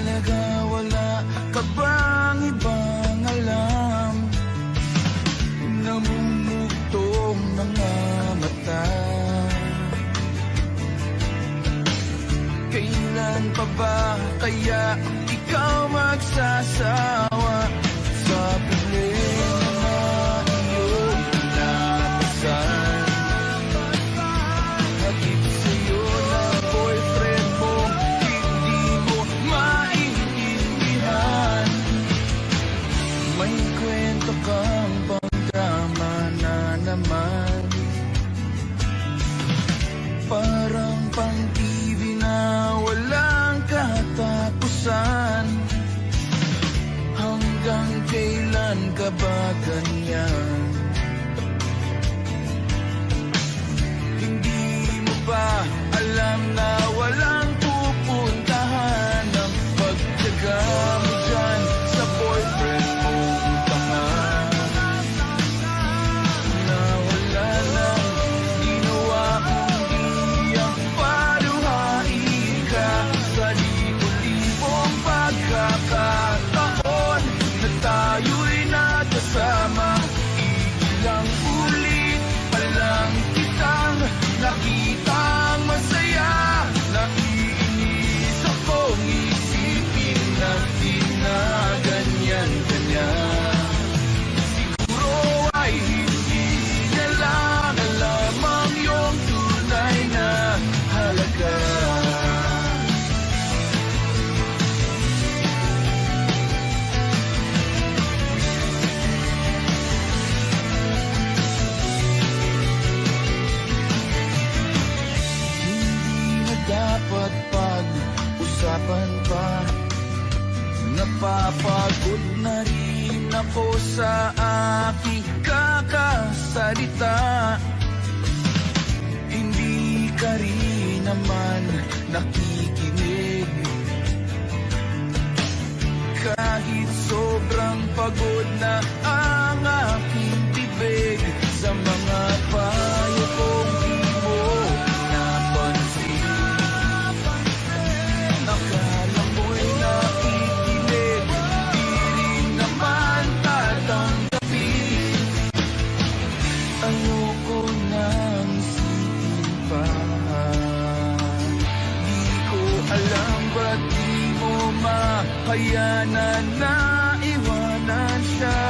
halaga, wala ka bang ibang alam? Namumugtong mga mata. Kailan pa ba kaya ikaw magsasawa sa problema na iyong pinapasan? Hatid sa'yo ng boyfriend mo, hindi mo maintindihan. May kwento kang pang-drama na naman, parang pang-TV na walang katapusan. Hanggang kailan ka ba ganyan? Hindi mo ba alam na walang pupuntahan ang pagtyaga mo dyan sa boyfriend mong tangan? Na wala nang ginawa kundi ang paluhain ka sa libo-libong pagkakataon na tayo'y nagkasama. Ilang ulit pa lang kitang nakitang masaya. Naiinis akong isipin na di na ganyan-ganyan. Siguro ay hindi niya lang alam ang iyong tunay na halaga. Hindi na dapat pag-usapan pa. Napapagod na rin ako sa aking kakasalita. Hindi ka rin naman nakikinig. Kahit sobrang pagod na ang aking bibig sa mga payo kong di mo napansin. Akala mo'y nakikinig, di rin naman tatanggapin. Ayoko nang isipin pa. Di ko alam ba't di mo makayanan na iwanan siya.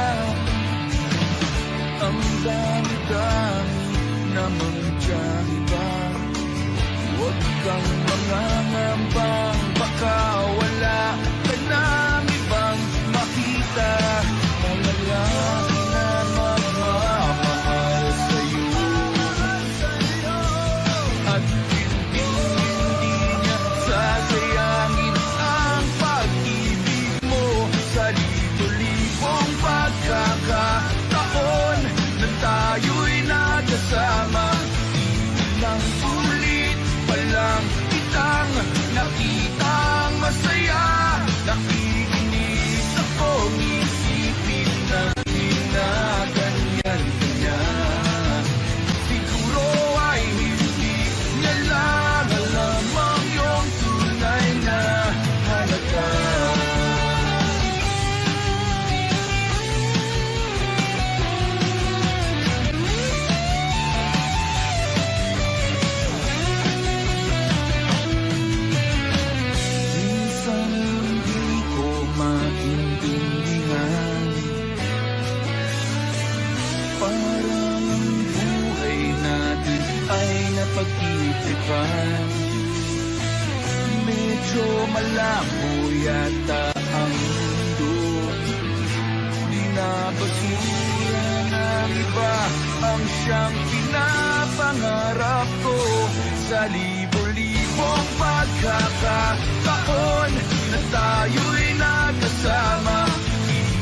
Ang dami-dami namang tiyahi ba? Huwag kang mangangambang, baka wala ka nang ibang makita. Malalaki na magmamahal sa'yo, at hindi niya sasayangin ang pag-ibig mo sa libo-libong pagkakataon na tayo'y nagkasama. Ilang ulit pa lang kitang nakitang masaya. Nakikinis akong isipin na di na ganyan-ganyan. Siguro ay hindi niya lang alam ang iyong tunay na halaga. Minsan hindi ko maintindihan, parang ang buhay natin ay napag-iipan. Medyo malabo yata ang mundo, binabasura ng iba ang siyang pinapangarap ko. Sa libo-libong pagkakataon na tayo'y nagkasama,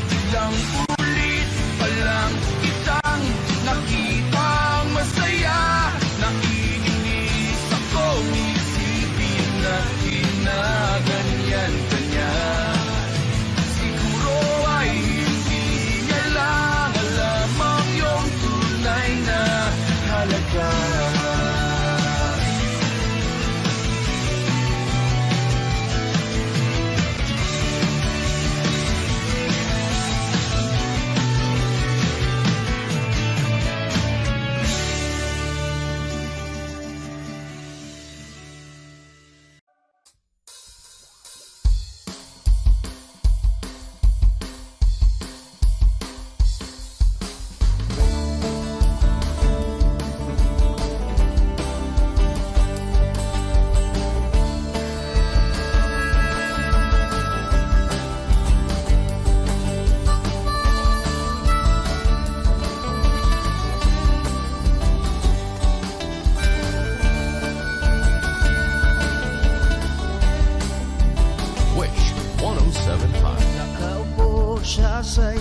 ilang ulit pa lang kitang nakitang masaya. Naiinis akong isipin na di na ganyan-ganyan. Siguro ay hindi niya lang alam ang iyong tunay na halaga.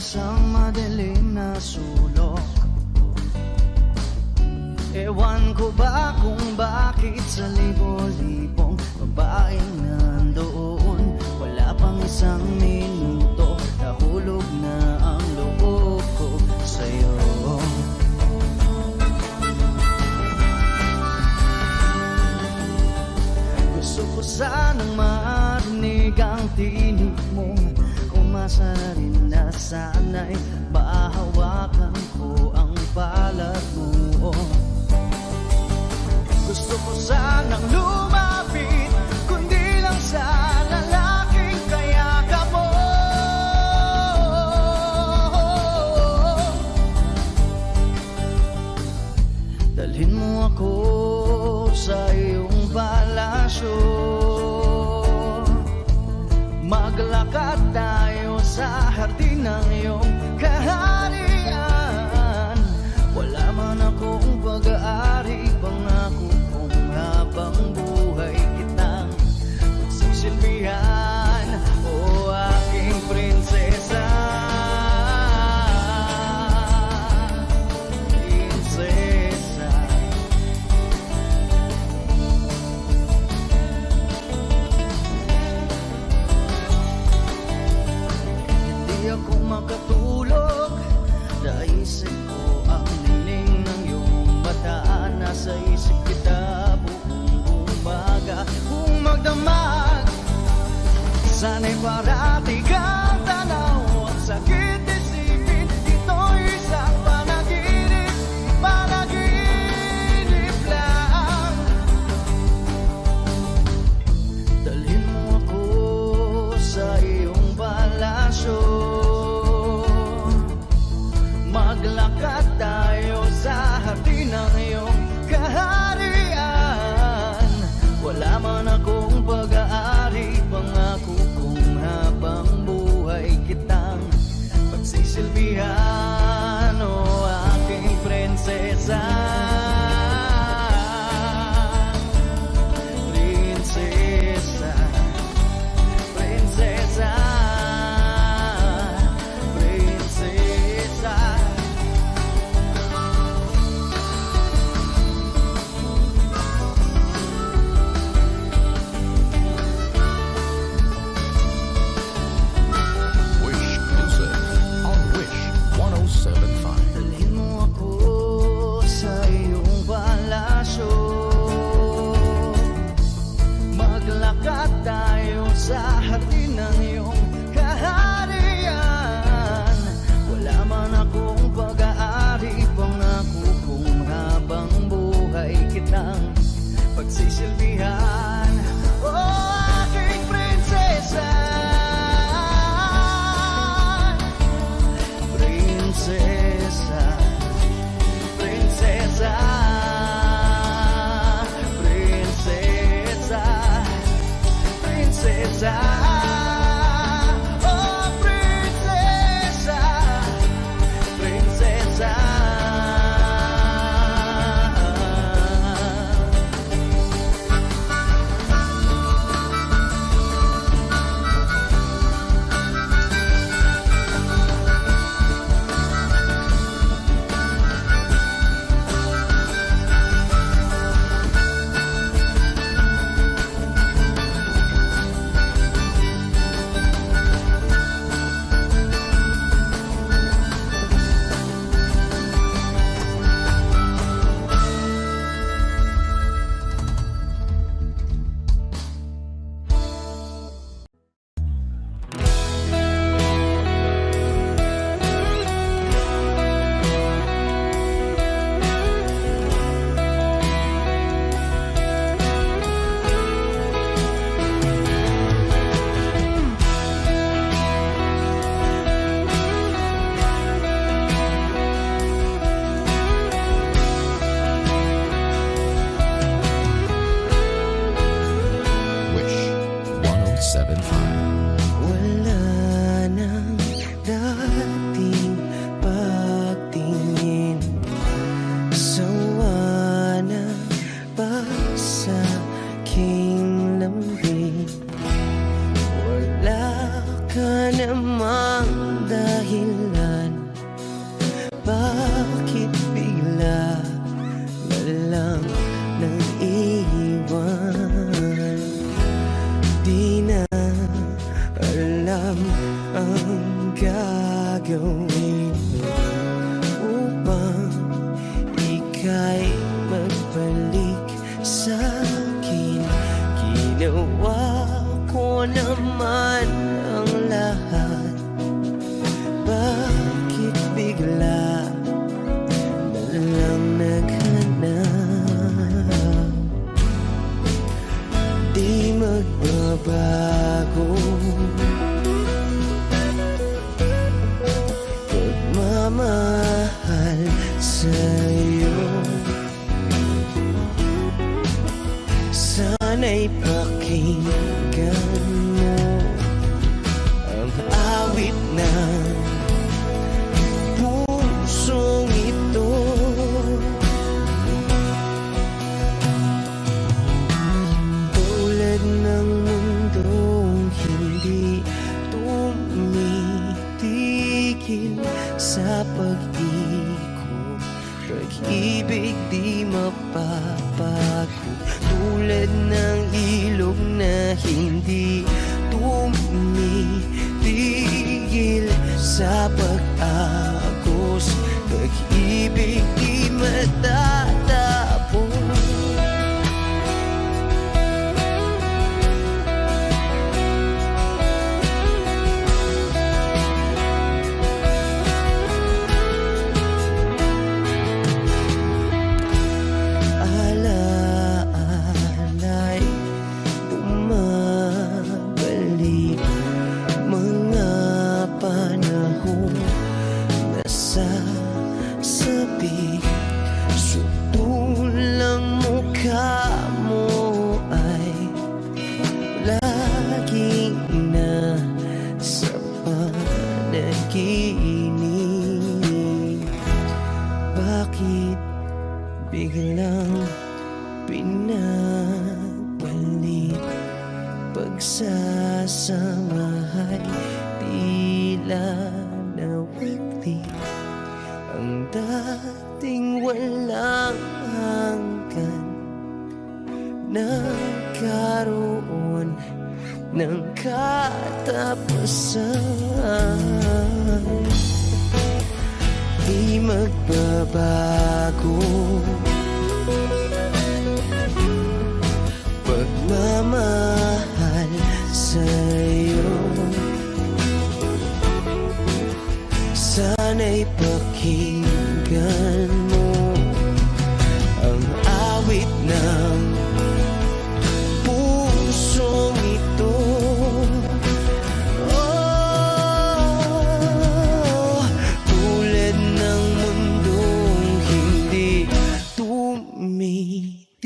isang madilim na sulok. Ewan ko ba kung bakit sa libo-libong babaeng nandoon, wala pang isang minuto, nahulog na ang loob ko sa'yo. Gusto ko sanang marinig ang tinig mo, umasa na rin na sana'y mahawakan ko ang palad mo. Gusto ko sanang lumapit, kundi lang sa lalaking kayakap mo. Dalhin mo ako sa iyong palasyo, maglakad tayo sa hardin ng iyong kaharian. Wala man akong pag-aari, pangako kong habang buhay kitang magsisilbihan, o aking prinsesa. Prinsesa. Hindi ako makatulog, naisip ko ang nining ng iyong mata. Nasa isip kita buong umaga, kung magdamag sana'y parati kang tanaw. Ang sakit isipin, ito'y isang panaginip, panaginip lang. Dalhin mo ako sa iyong palasyo, maglakad tayo sa hardin ng iyong kaharian. Wala man akong pag-aari, pangako kong habang ala'y magbalik sa'kin. Ginawa ko naman ang lahat. Bakit bigla na lang naghanap? Di magbabago pagmamahal sa'yo. Sana'y pakinggan mo ang awit ng pusong ito. Tulad ng mundong hindi tumitigil sa pag-ikot, pag-ibig di mapapago. Tulad ng ilog na hindi tumitigil sa pag-agos, pag-ibig di matatapos. Alaala'y bumabalik, mga panahon na sasabi. Sutulang mukha mo ay laging nasa panaginip. Bakit biglang pinabalik? Pagsasamahay tila nawagli, ang dating walang hanggan nagkaroon ng katapusan. Di magbabago pagmamahal sa'yo. Sana'y pakinggan mo ang awit ng pusong ito. Oh, tulad ng mundong hindi tumitigil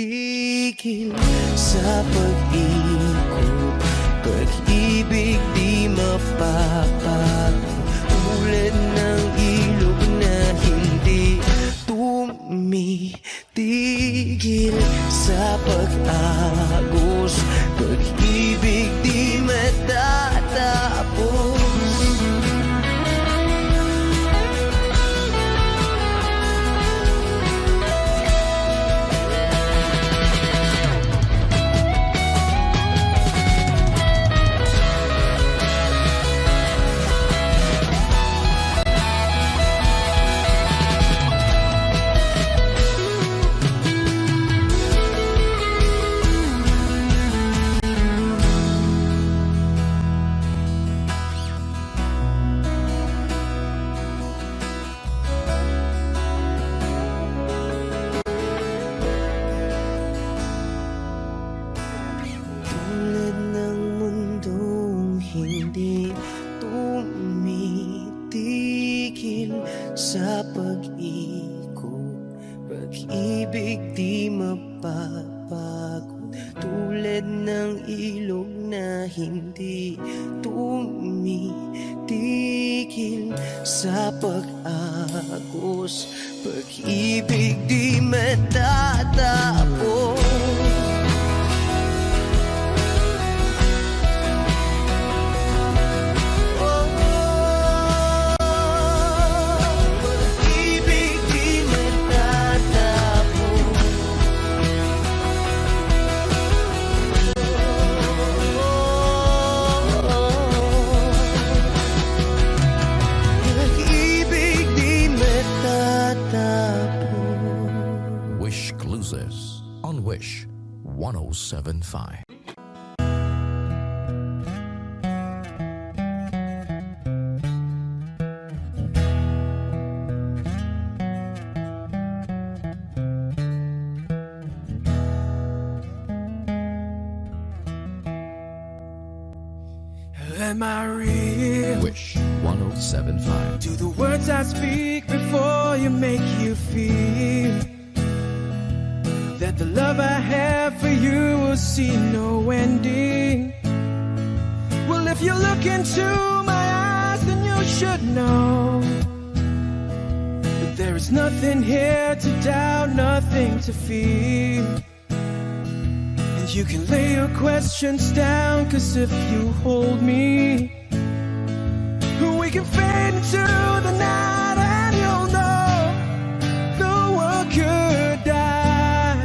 sa pag-ikot, pag-ibig di mapapago. Tulad ng ilog na hindi tumitigil sa pag-agos, pag-ibig di matatapos. Tulad ng mundong hindi tumitigil sa pag-ikot, pag-ibig di mapapago. Tulad ng ilog na hindi tumitigil sa pag-agos, pag-ibig di matatapos. Pag-ibig di matatapos. Wish Cruises on Wish 1075. Am I real? Wish 1075. Do the words I speak before you make you feel that the love I have for you will see no ending? Well, if you look into my eyes, then you should know that there is nothing here to doubt, nothing to feel. And you can lay your questions down, 'cause if you hold me, we can fade into the night and you'll know the world could die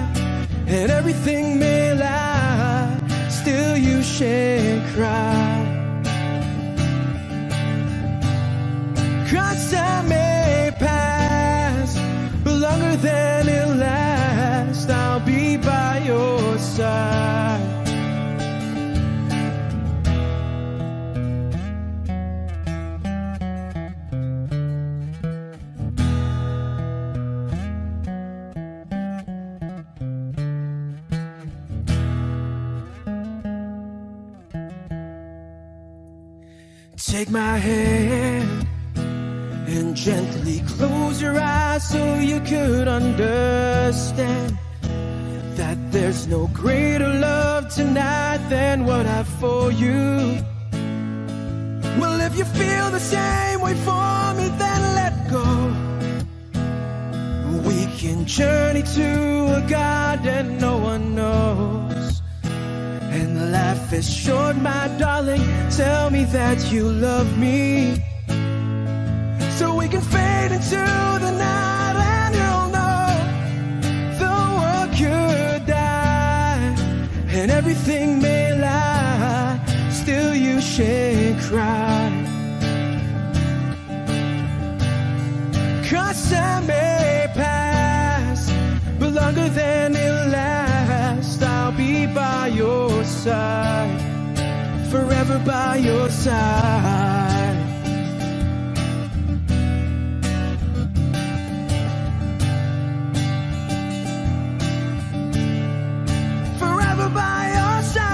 and everything may lie, still you shan't cry. 'Cause time may pass, but longer than it lasts, I'll be by your side. Take my hand and gently close your eyes so you could understand that there's no greater love tonight than what I have for you. Well, if you feel the same way for me, then let go. We can journey to a garden no one knows. And life is short, my darling, tell me that you love me, so we can fade into the night and you'll know the world could die and everything may lie, still you shan't cry. 'Cause time may pass, but longer than it lasts, I'll be by your side, forever by your side. Forever by your side,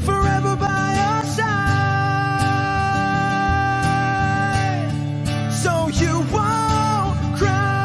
forever by your side, so you won't cry.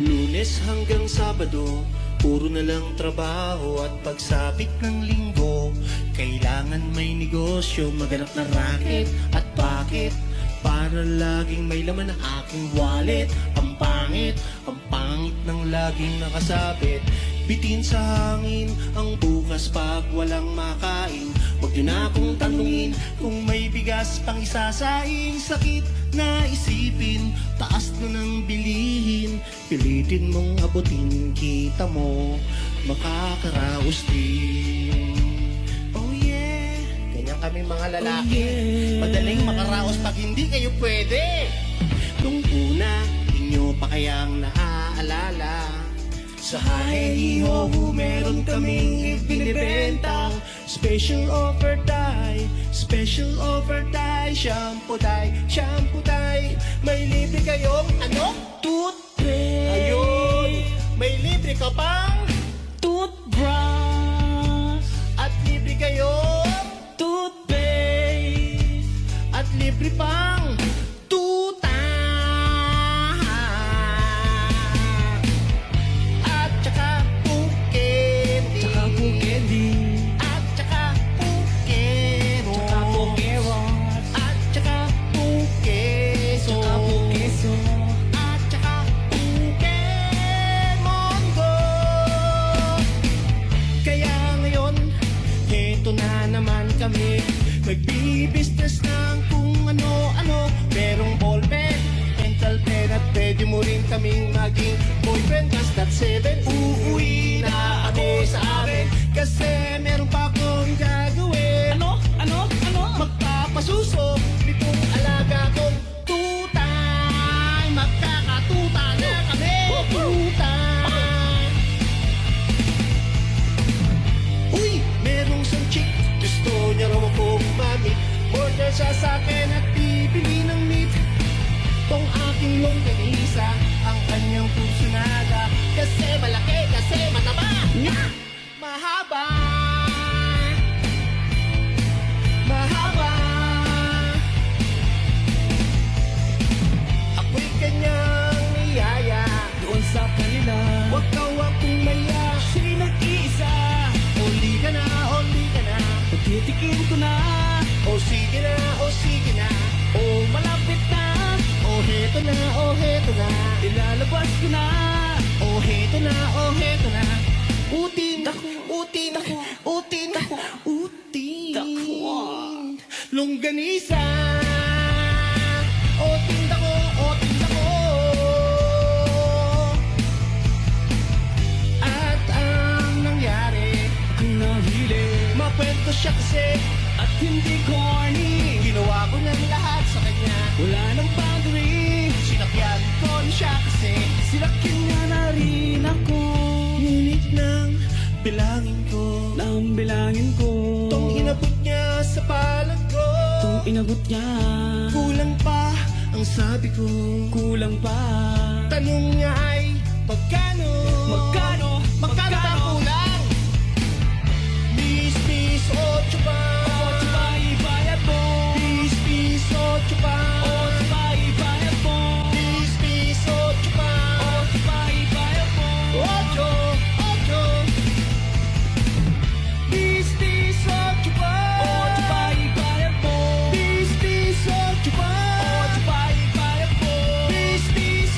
Lunes hanggang Sabado, puro na lang trabaho at pagsapit ng Linggo, kailangan may negosyo, maganap na racket at bakit? Para laging may laman ang aking wallet. Ang pangit ng laging nakasabit. Bitin sa hangin ang bukas pag walang makain. Huwag niyo na akong tanungin kung may bigas pang isasaing. Sakit na isipin, taas na ng bilihin. Pilitin mong abutin, kita mo makakaraos din. Oh yeah, ganyan kami mga lalaki. Madaling makaraos pag hindi kayo pwede. Nung una, inyo pa kayang naaalala, sa Hi-Ho meron kaming ibinibentang special offer tayo, special offer tayo. Shampoo tayo, may libre kayong ano? Toothpaste. Ayun, may libre ka pang toothbrush. At libre kayong toothpaste. At libre pang tuta. At saka puke. siya sa'kin at bibili ng meat. Tong aking longganisa, ang kanyang kursunada. Kasi malaki, kasi mataba, nga! Mahaba, mahaba. Ako'y kanyang niyaya Doon sa kanila, Huwag ka akong maya. siya'y nag-iisa. Huli ka na, huli ka na. Titikin ko na, O sige na, o sige na. o malapit na, O heto na, o heto na. ilalabas ko na. O heto na, o heto na. Utin, utin, utin, utin. Longganisa. Utin ako, utin ako. At ang nangyari, Ang nahili, mapwento siya kasi at hindi corny. ginawa ko ng lahat sa kanya. Wala nang boundary, Sinakyan ko na siya kasi sinakyan niya na rin ako. ngunit nang bilangin ko Nang bilangin ko, tong inabot niya sa palad ko. kung inagot niya, Kulang pa ang sabi ko. kulang pa. Tanong niya ay magkano? Magkano? Magkano ba ang kulang? Bis, otso pa. Otso pa ibayad mo, Bis, otso pa. otso pa ibayad mo, Bis, otso pa. otso pa ibayad mo. Otso, otso. Bis, otso pa. Otso pa ibayad mo, Bis, otso pa. otso pa ibayad mo, Bis,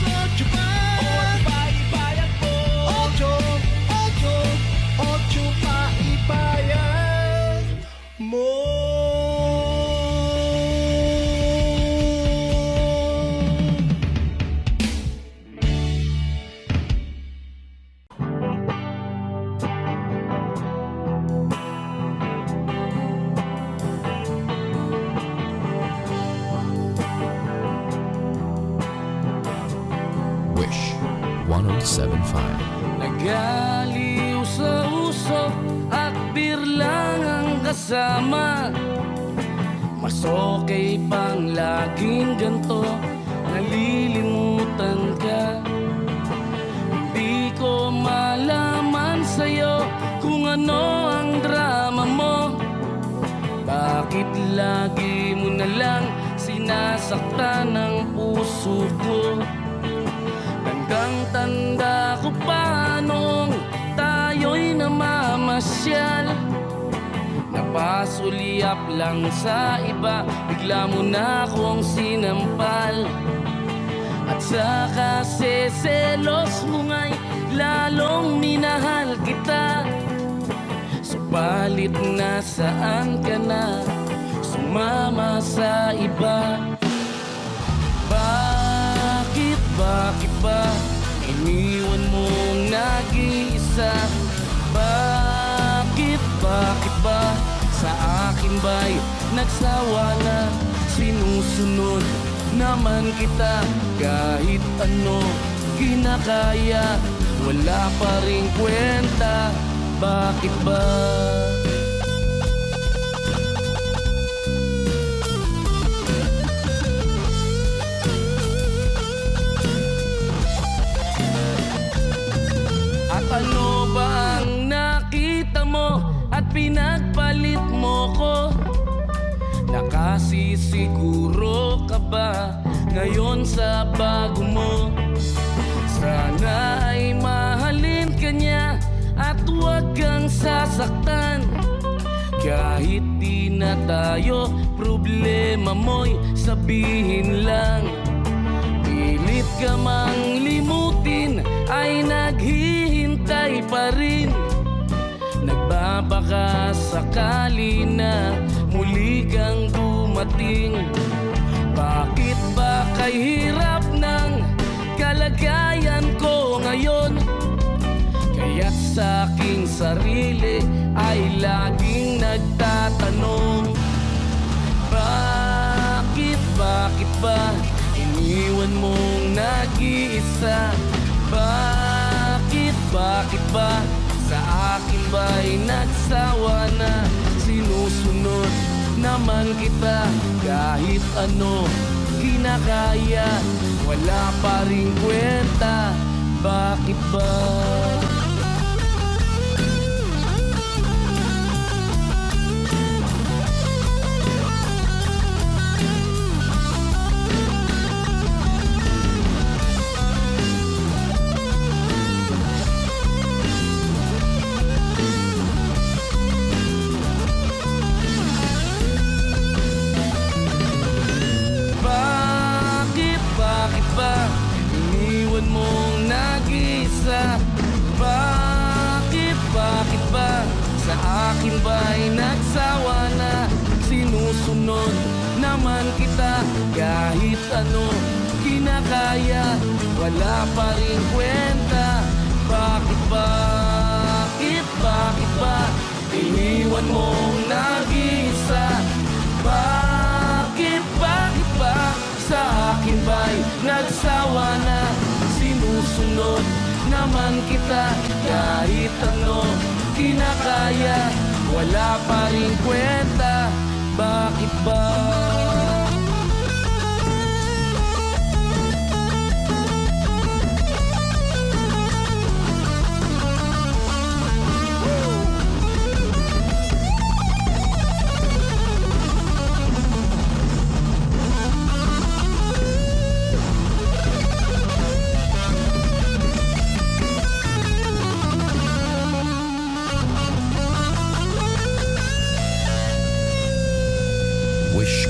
otso pa. otso pa ibayad mo. Ocho, ocho, ocho pa ibayad mo. Wish 1075. Nagaliw sa uso at birlang ang kasama. Mas okay pang laging ganto, nalilimutan ka. Hindi ko malaman sa'yo kung ano ang drama mo. Bakit lagi mo na lang sinasaktan ang puso ko? Hanggang tanda ko pa nung tayo'y namamasyal. Napasulyap lang sa iba, bigla mo na akong sinampal. At saka selos mo nga'y lalong minahal kita. Subalit nasaan ka na, sumama sa iba. Bakit ba iniwan mong nag-iisa? Bakit ba sa akin ba'y nagsawa na? Sinusunod naman kita kahit ano kinakaya, wala pa rin kwenta. Bakit ba? At ano ba ang nakita mo at pinagpalit mo ko? Nakasisiguro ka ba ngayon sa bago mo? Sana ay mahalin ka niya at huwag kang sasaktan. Kahit di na tayo, problema mo'y sabihin lang. Pilit ka mang limutin ay naghihintay pa rin. Nagbabaka sakali na muli kang dumating. Bakit ba kay hirap ng kalagayan ko ngayon? Kaya't sa aking sarili ay laging nagtatanong, bakit ba iniwan mong nag-iisa? Bakit ba sa akin ba'y nagsawa na? Sinusunod naman kita. Kahit ano kinakaya, wala pa rin kwenta. Bakit ba? Bakit ba iniwan mong nag-isa? Bakit ba sa akin ba'y nagsawa na? Sinusunod naman kita, kahit ano kinakaya, wala pa rin kwenta. Bakit ba iniwan mong nag-isa? Bakit ba sa akin ba'y nagsawa na? Sinusunod naman kita, kahit ano kinakaya, wala pa rin kwenta. Bakit ba? Wish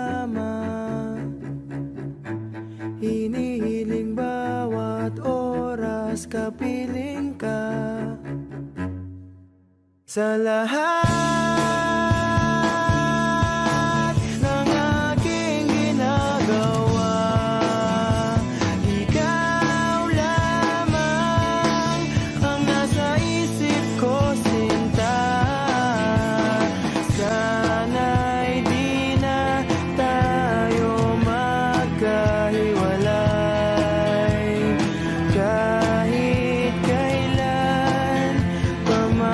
lamang. Hinihiling bawat oras kapiling ka. Sa lahat ng aking ginagawa, ikaw lamang ang nasa isip ko, sinta. Sana'y di na tayo magkahiwalay kahit kailan pa man.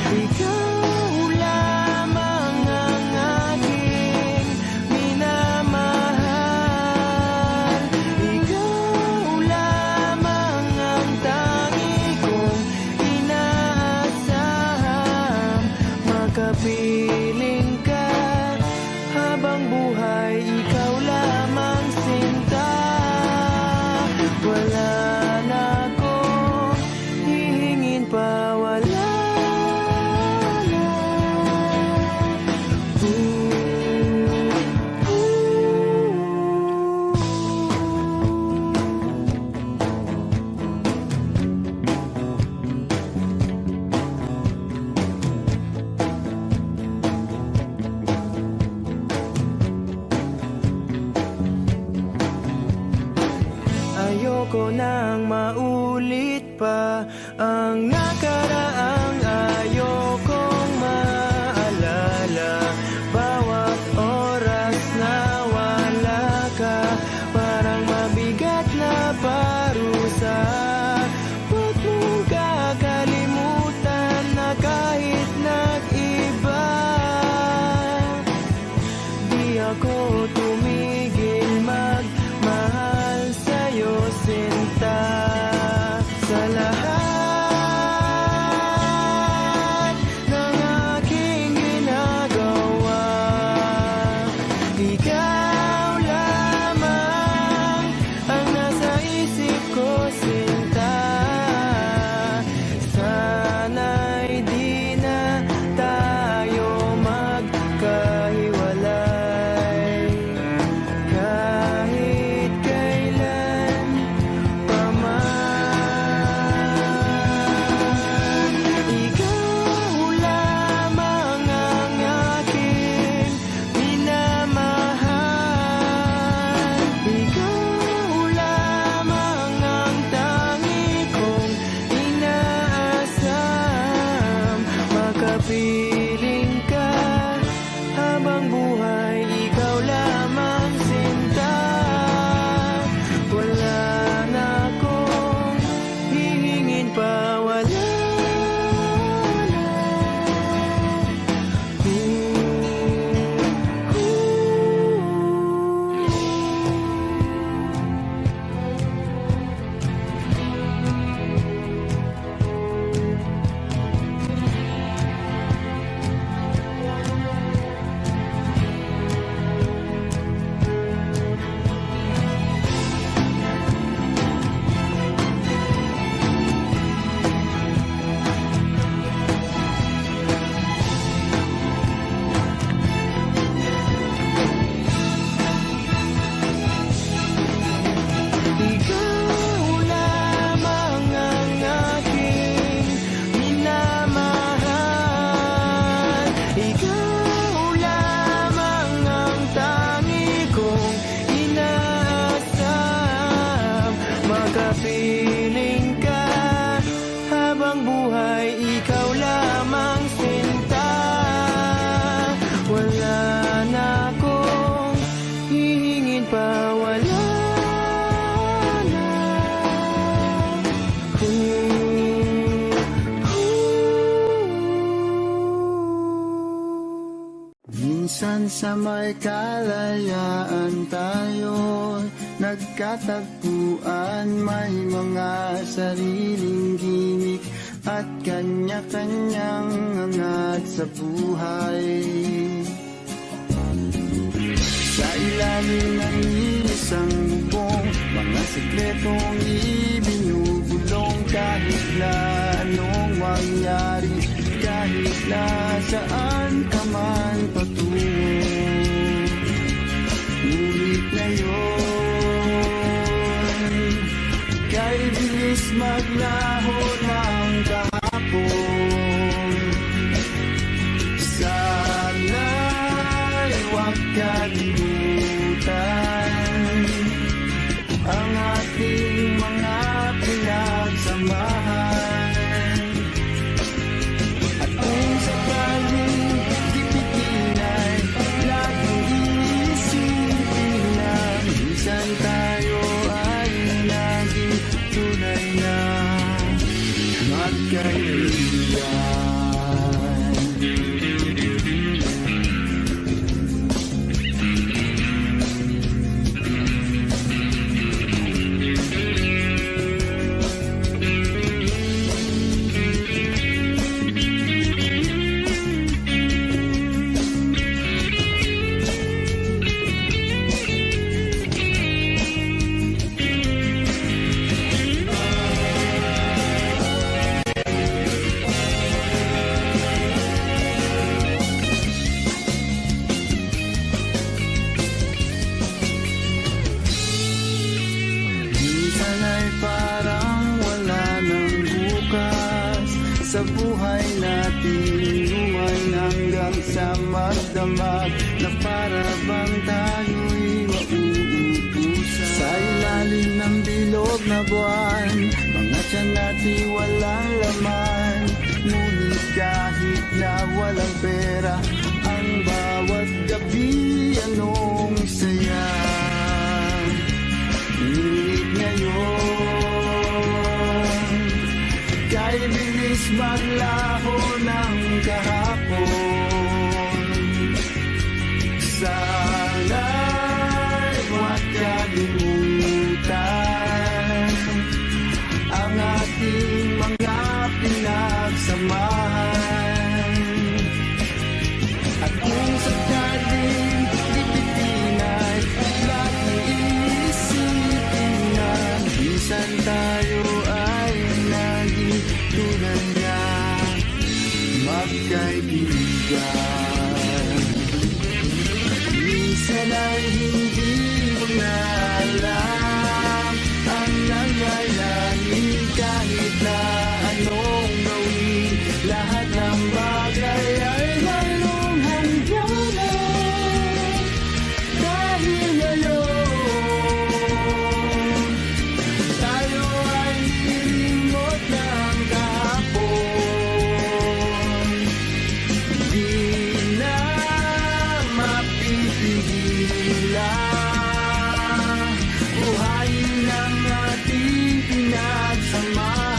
Ikaw lamang ang aking minamahal. Ikaw lamang ang tangi kong inaasahang makapiling ka habang buhay. Ikaw lamang, sinta. Wala na akong hihingin pa, wala na. Ayoko nang maulit pa ang nakaraang ayokong maalala. Bawat oras na wala ka, parang mabigat na parusa. Huwag mong kakalimutan na kahit nag-iba, di ako tumigil magmahal sa'yo, sinta. Sa lahat ng aking ginagawa, ikaw lamang ang nasa isip ko, sinta. Sana'y di na tayo magkahiwalay kahit kailan pa man. Ikaw lamang ang aking minamahal. Ikaw lamang ang tangi kong inaasam makapiling ka habang buhay. Ikaw lamang, sinta. Wala na akong hihingin pa, wala na. Ikaw lamang ang aking minamahal. Ikaw lamang ang tangi kong inaasam makapiling ka habang buhay. Ikaw lamang, sinta. Wala na akong hihingin pa, wala na. Minsan sa may kalayaan tayo nagkatagpuan, may mga sariling gimik at kanya-kanyang angat sa buhay. Sa ilalim ng isang bubong, mga sikretong ibinubulong kahit na anong mangyari, kahit na saan ka man patungo. Ngunit ngayon, kay bilis maglaho ng kahapon. Sana'y huwag kalimutan ang ating mga pinagsamahan. At kung sakaling dipitin ay laging iisipin na minsan tayo ay naging tunay na magkaibigan. Minsan ay parang wala ng bukas sa buhay natin, luman hanggang sa magdamag na para bang tayo'y mauutusan. Sa ilalim ng bilog na buwan, mga tiyan natin walang laman. Ngunit kahit na walang pera, ang bawat gabi anong saya. Ngunit ngayon, kay bilis maglaho ng kahapon. Sana'y huwag kalimutan ang ating mga pinagsamahan. At kung sakaling dipitin ay laging iisipin na minsan tayo ay naging tunay na magkaibigan. Minsan ay hindi mo na alam ang nangyayari kahit na anong gawin. Lahat ng bagay ay mayroong hangganan. Dahil ngayon, tayo ay nilimot ng kahapon. Di na mapipigilan buhayin ang ating pinagsamahan.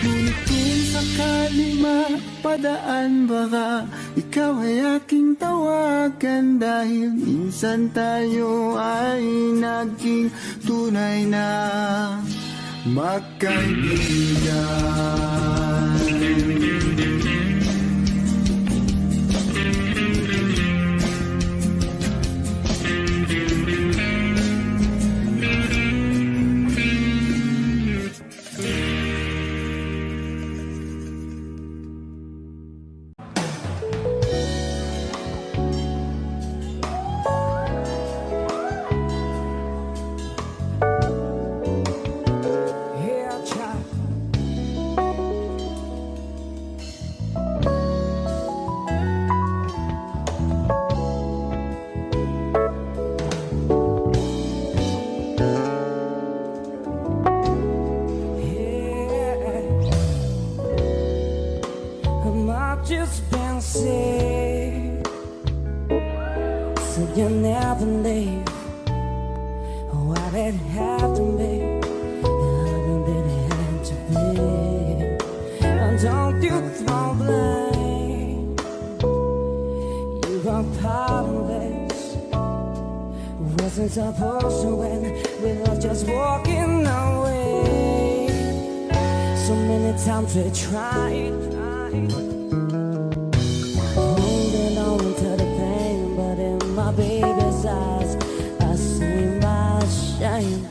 Ngunit kung sakali mapadaan, baka ikaw ay aking tawagan. Dahil minsan tayo ay naging tunay na magkaibigan. Yeah, child. Just been sick, so you never leave. Why did it have to be? How did it have to be? And don't you throw blame. You are part of this. Wasn't supposed to end. We were just walking away. So many times we tried. Holding on to the pain, but in my baby's eyes I see my shame.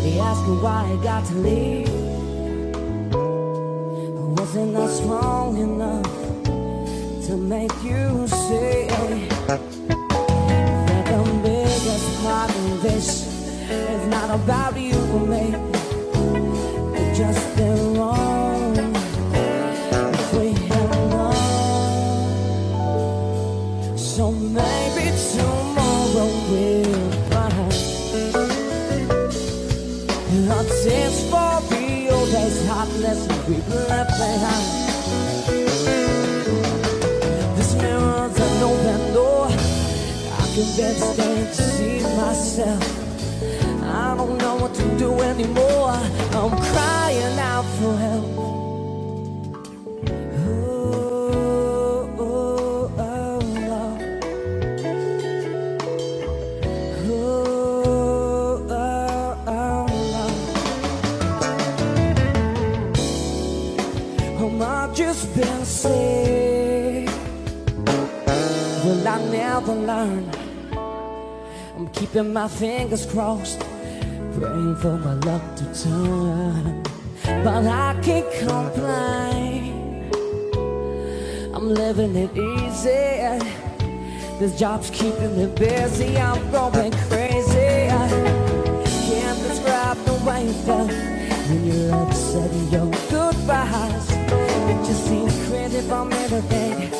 He asked me why I got to leave. something that's strong enough to make you say that the biggest part of this is not about you or me. It's just been wrong if we had known. So maybe tomorrow we'll find a taste for real. There's heartless and people left behind. This mirror's an open door. I can barely stand to see myself. I don't know what to do anymore. I'm crying out for help. Oh, oh, oh, Lord. Oh, oh, oh, Lord. I've just been sick. Will I never learn? I'm keeping my fingers crossed, praying for my luck to turn. But I can't complain. I'm living it easy. This job's keeping me busy. I'm going crazy. Can't describe the way you felt when you're upsetting your goodbyes. It just seems crazy for me to think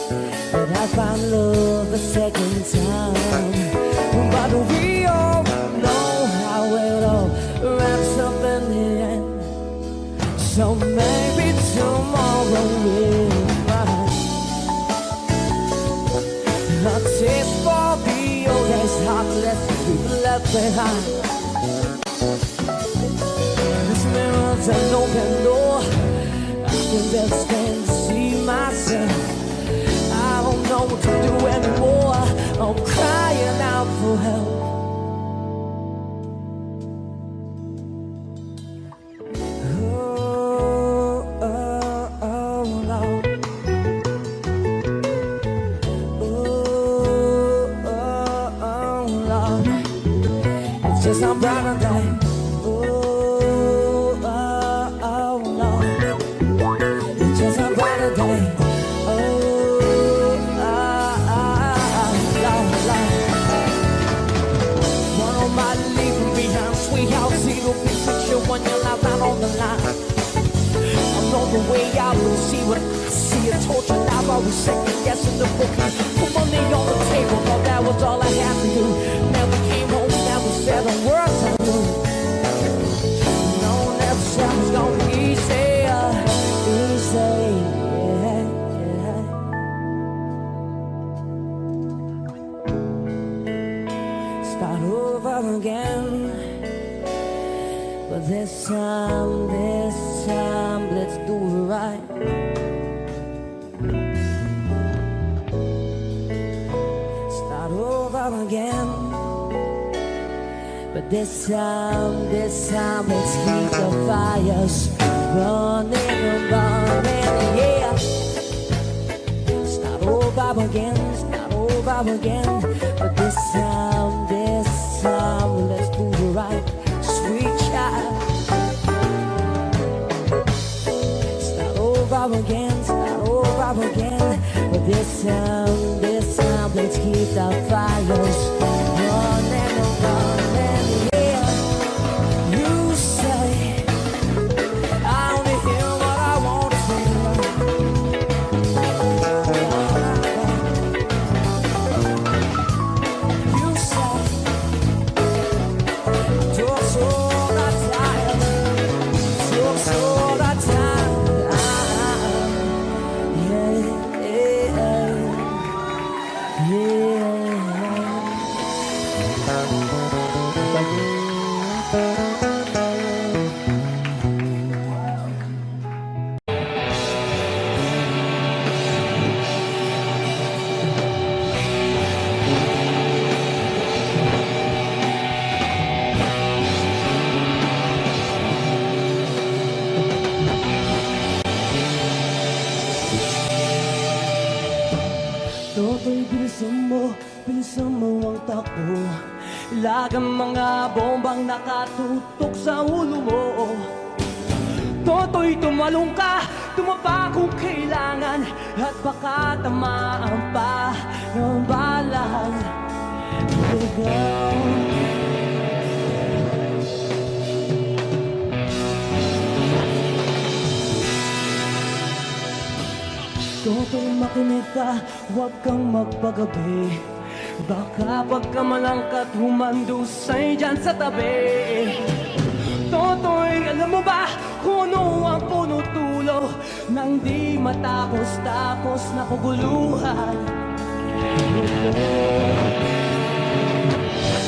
that I find love a second time. But we all know how it all wraps up in the end. So maybe tomorrow we'll find a taste for the old days, heartless people left behind. This mirror's an open door. I can just stand to see myself. I don't know what to do anymore. I'm crying out for help. Oh, oh, oh, Lord. Oh, oh, oh, Lord. It's just not brighter day. Oh, oh, oh, Lord. It's just not brighter day. When you're out on the line, I'm on the way out to see what I see. A torture life, I was second guessing the booking. Put money on the table, but that was all I had to do. Never came home, never said a word to you. No, never said it was gonna be easy, easy, yeah. Start over again. But this time, let's do it right. Start over again. But this time, let's keep the fires running, yeah. Start over again, But this time, let's do it right. Sweet child. Start over again. But this time, let's keep the fires running, yeah. You say I only hear what I want to say. You say talk so tired, Toto'y bilisan mo ang takbo. Ilagang mga bombang nakatutok sa ulo mo. Toto'y tumalong ka, tumapa kung kailangan at baka tamaan pa ng balang ligaw. Toto'y makinig ka, huwag kang magpagabi. Baka pagkamalangkat humandusay dyan sa tabi. Toto'y alam mo ba kung ano ang punutulo nang di matapos-tapos na kuguluhan?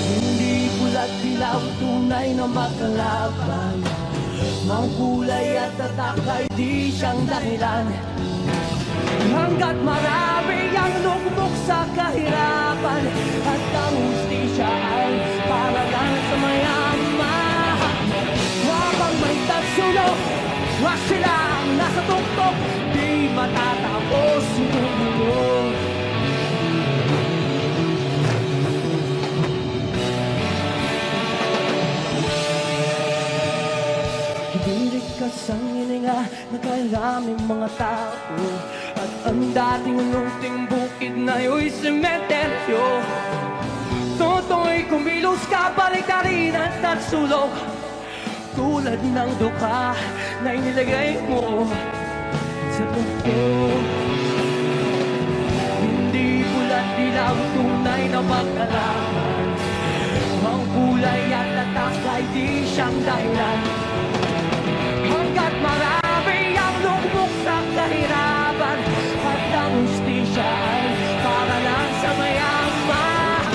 Hindi pula't dilaw, tunay na magkalaban. Mang kulay at tatak ay di siyang dahilan. Hanggat marami ang lugmok sa kahirapan at ang hustisya ay para lang sa mayaman. Habang may tagsulok, wag silang nasa tuktok, di matatapos yung mundo. Hibirik ka sa hininga na kailaming mga tao. At ang dating unting bukid na yo'y sementeryo. Toto'y kumilos ka, baliktarin at nagsulok. Tulad ng duka na inilagay mo sa tuktok. Hindi pula't dilaw, tunay na magkalaman. Ang kulay at tatak ay di siyang dahilan. Hanggat marami ang lugmok sa kahirapan at ang hustisya ay para lang sa mayaman.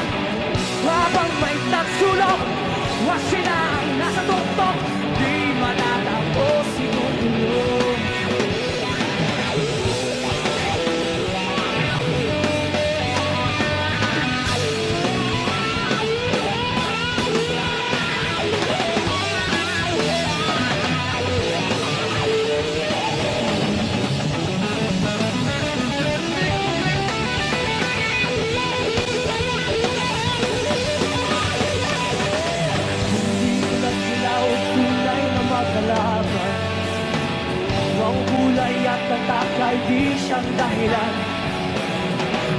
Habang may tagsulok, wag silang nasa tuktok, di matatapos yung mundo. Ang kulay at tatak ay di siyang dahilan.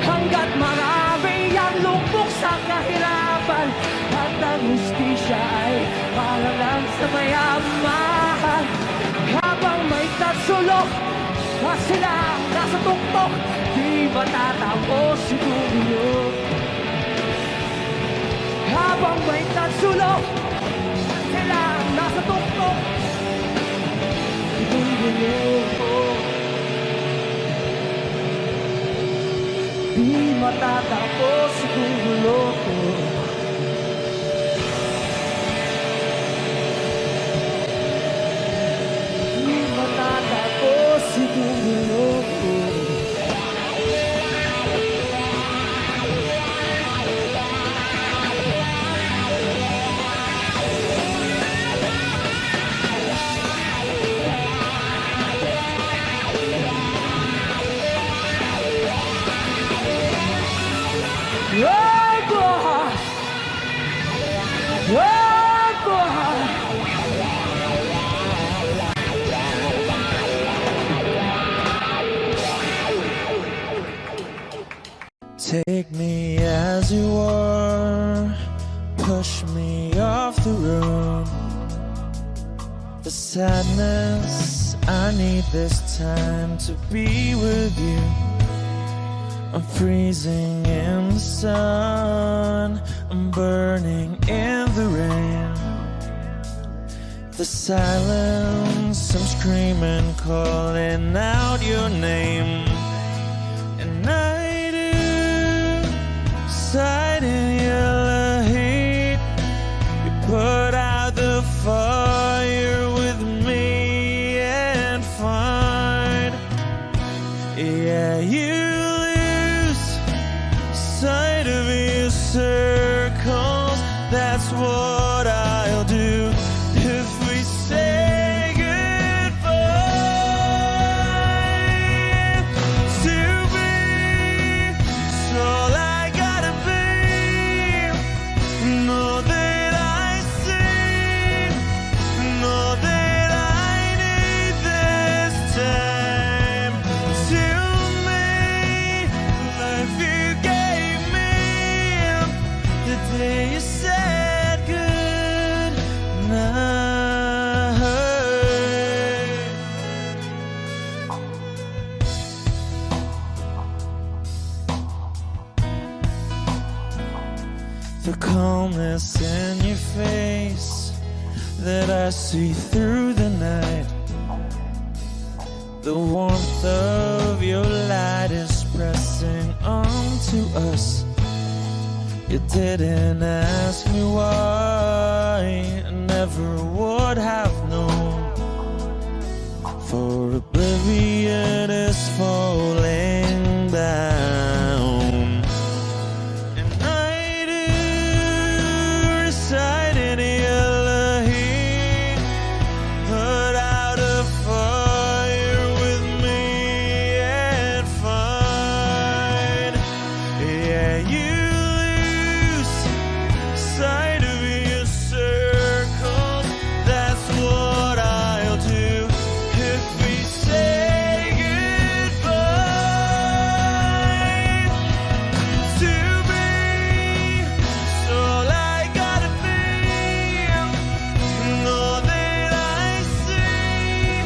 Hanggat marami ang lupok sa kahirapan at ang hustisya ay para lang sa mayaman. Habang may tagsulok, wag silang nasa tuktok, di matatapos yung mundo. Habang may tagsulok, wag silang nasa tuktok, di matatapos itong gulo ko. Di matatapos itong gulo ko. Take me as you are, push me off the road. The sadness, I need this time to be with you. I'm freezing in the sun, I'm burning in the rain. The silence, I'm screaming, calling out your name. And I do, sight in yellow heat. You put out the fire with me and find. Yeah, you lose sight of your circles. That's what I'll do if we say goodbye. To be, it's all I gotta be. Know that I see, know that I need this time. the calmness in your face that I see through the night. The warmth of your light is pressing onto us. You didn't ask me why, I never would have known. For oblivion is falling down. And I do reside in Elohim, put out a fire with me and find, yeah, you lose sight of your circles. That's what I'll do if we say goodbye to me. So all I gotta be, and all that I see,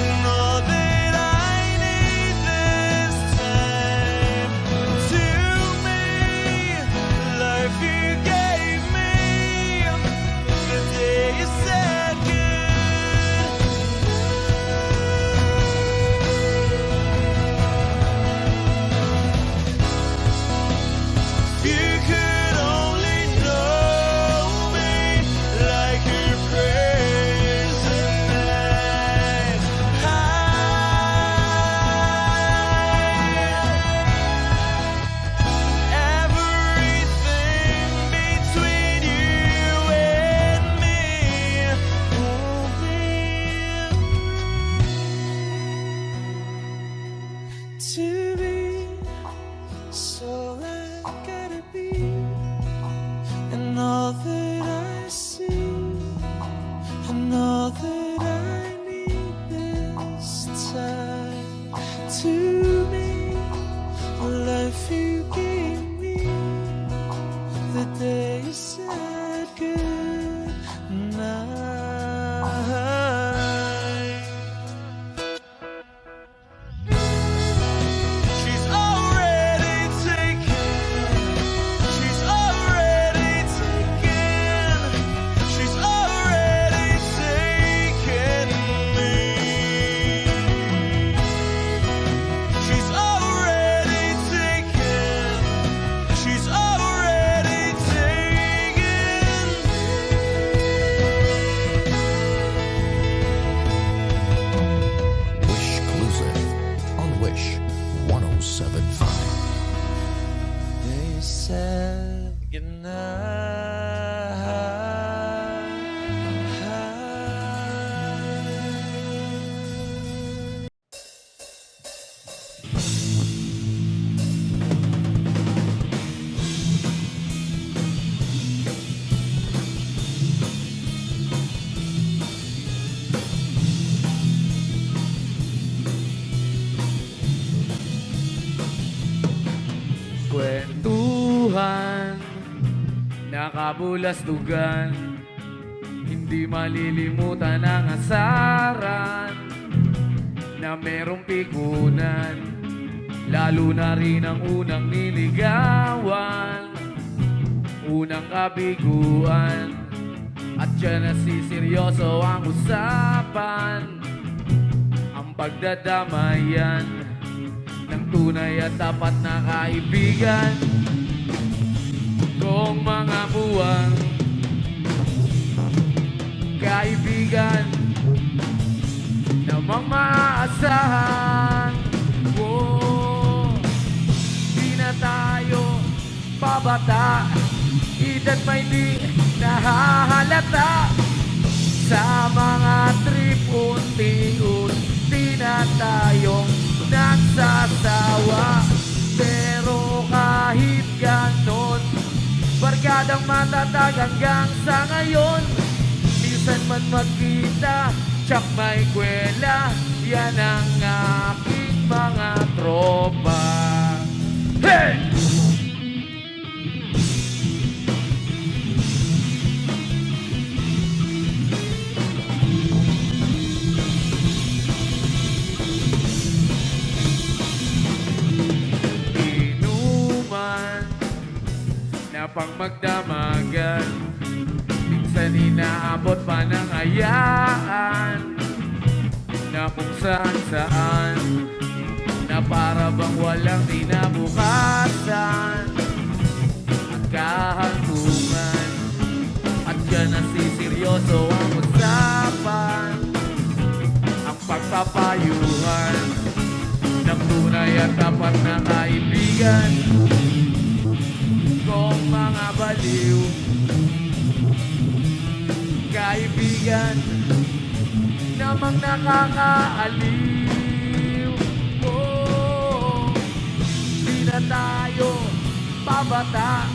and all that I need this time. To me, the life you gave me, the day you said if you could only know me like your prayers at night. Everything between you and me won't be to be. So I gotta be, and all that I see, and all that I need this time. To me, the life you gave me, the day you said good night. She's already taken. She's already taken. She's already taken me. She's already taken. She's already taken Wish Closer on Wish 1075. They said goodnight. Kwentuhan, nakabulastugan, hindi malilimutan ang asaran na merong pikunan, lalo na rin ang unang niligawan, unang kabiguan, at dyan nasiseryoso ang usapan, ang pagdadamayan ng tunay at tapat na kaibigan. Kung mga buwang kaibigan namang maaasahan, oh, di na tayo pabata, edad may di nahahalata. Sa mga trip unti-unti na tayong nagsasawa. Pero kahit ganon, barkadang matatag hanggang sa ngayon. Minsan man magkita, tsak may kwela, yan ang aking mga tropa. Hey! pang magdamagan. Minsan inaabot pa ng hayaan na kung saan na para bang walang kinabukasan at kahantungan. At ka nasiseryoso ang usapan, ang pagpapayuhan ng tunay at tapat na kaibigan kong mga baliw. Kaibigan namang nakakaaliw. Oh, di na tayo pabata,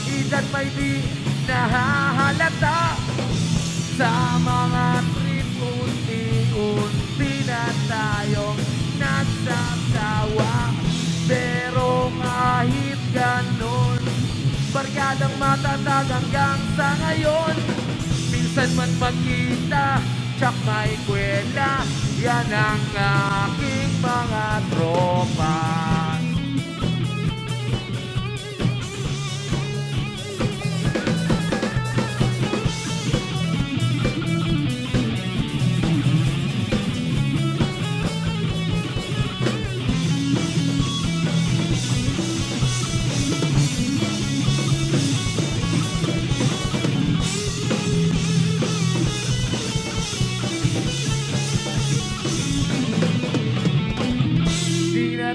edad may di nahahalata. Sa mga trip unti-unti na tayong nagsasawa. Pero kahit ganon, barkadang matatag hanggang sa ngayon. Minsan man magkita, tsak may kwela, yan ang aking mga tropa.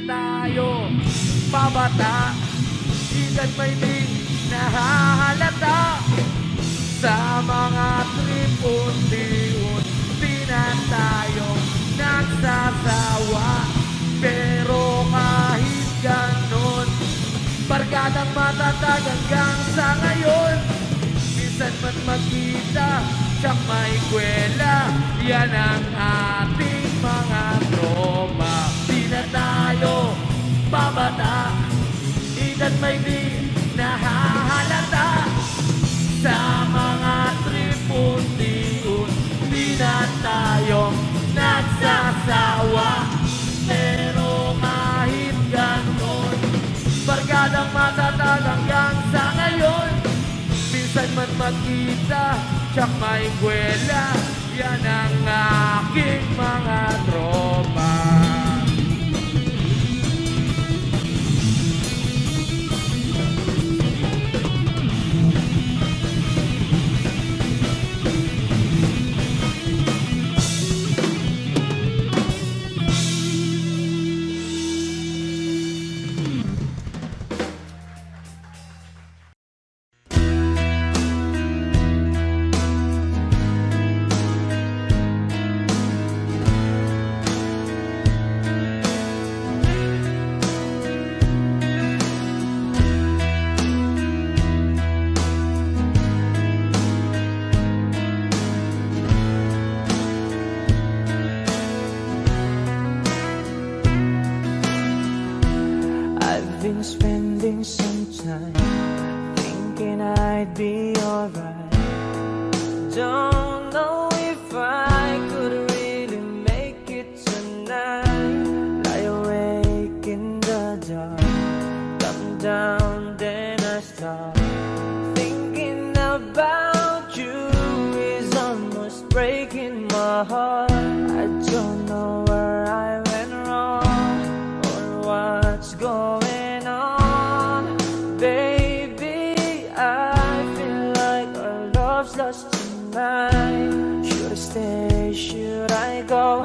Tayo pabata, edad may di nahahalata. Sa mga trip unti-unti na tayo nagsasawa. Pero kahit ganon, barkadang matatag hanggang sa ngayon. Minsan man magkita, tsak may kwela, yan ang ating mga tropa. Di na tayo pabata, edad may di nahahalata. Sa mga trip unti-unti na tayong nagsasawa. Pero kahit ganon, barkadang matatag hanggang sa ngayon. Minsan man magkita, tsak may kwela, yan ang aking mga tropa. Been spending some time thinking I'd be alright. Don't know if I could really make it tonight. Lie awake in the dark, come down, then I start thinking about you. Is almost breaking my heart. I don't know where I went wrong or what's going. Baby, I feel like our love's lost tonight. Should I stay, should I go?